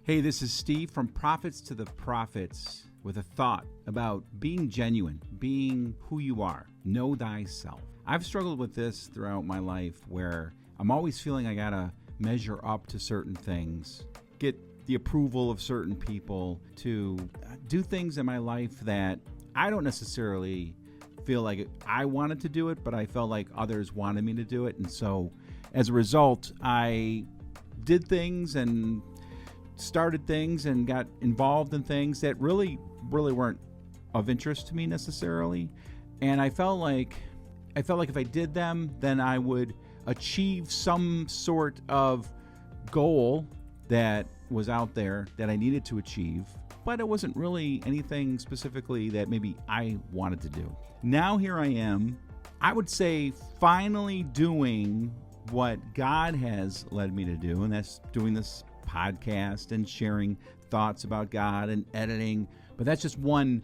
Hey, this is Steve from Prophets to the Prophets with a thought about being genuine, being who you are. Know thyself. I've struggled with this throughout my life where I'm always feeling I gotta measure up to certain things, get the approval of certain people, to do things in my life that I don't necessarily feel like I wanted to do it, but I felt like others wanted me to do it. And so as a result, I did things and started things and got involved in things that really weren't of interest to me necessarily. And I felt like if I did them, then I would achieve some sort of goal that was out there that I needed to achieve, but it wasn't really anything specifically that maybe I wanted to do. Now here I am, I would say finally doing what God has led me to do, and that's doing this podcast and sharing thoughts about God and editing. But that's just one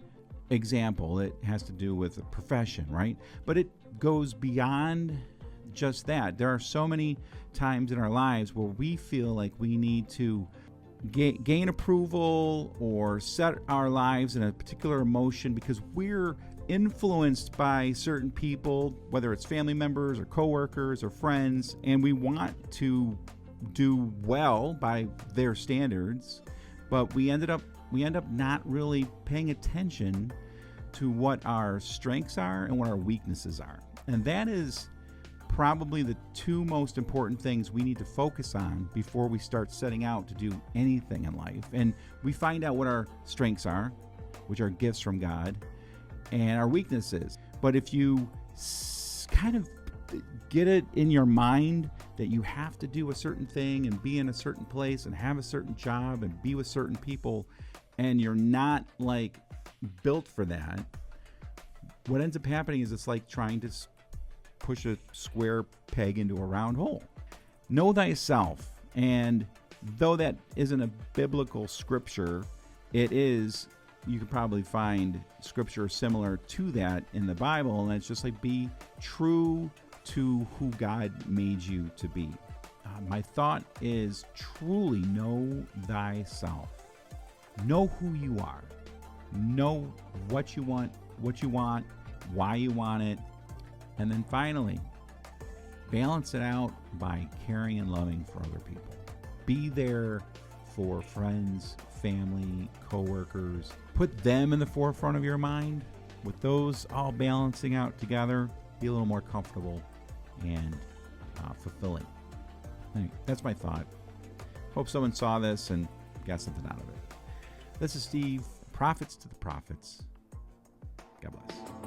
example. It has to do with a profession, right? But it goes beyond just that. There are so many times in our lives where we feel like we need to gain approval or set our lives in a particular emotion because we're influenced by certain people, whether it's family members or coworkers or friends, and we want to do well by their standards, but we end up not really paying attention to what our strengths are and what our weaknesses are. And that is probably the two most important things we need to focus on before we start setting out to do anything in life. And we find out what our strengths are, which are gifts from God, and our weaknesses. But if you kind of get it in your mind that you have to do a certain thing and be in a certain place and have a certain job and be with certain people, and you're not like built for that, what ends up happening is it's like trying to push a square peg into a round hole. Know thyself. And though that isn't a biblical scripture, it is, you can probably find scripture similar to that in the Bible, and it's just like be true to who God made you to be. My thought is truly know thyself. Know who you are. Know what you want, why you want it, and then finally, balance it out by caring and loving for other people. Be there for friends, family, coworkers. Put them in the forefront of your mind. With those all balancing out together, be a little more comfortable and fulfilling. Anyway, that's my thought. Hope someone saw this and got something out of it. This is Steve, Prophets to the Prophets. God bless.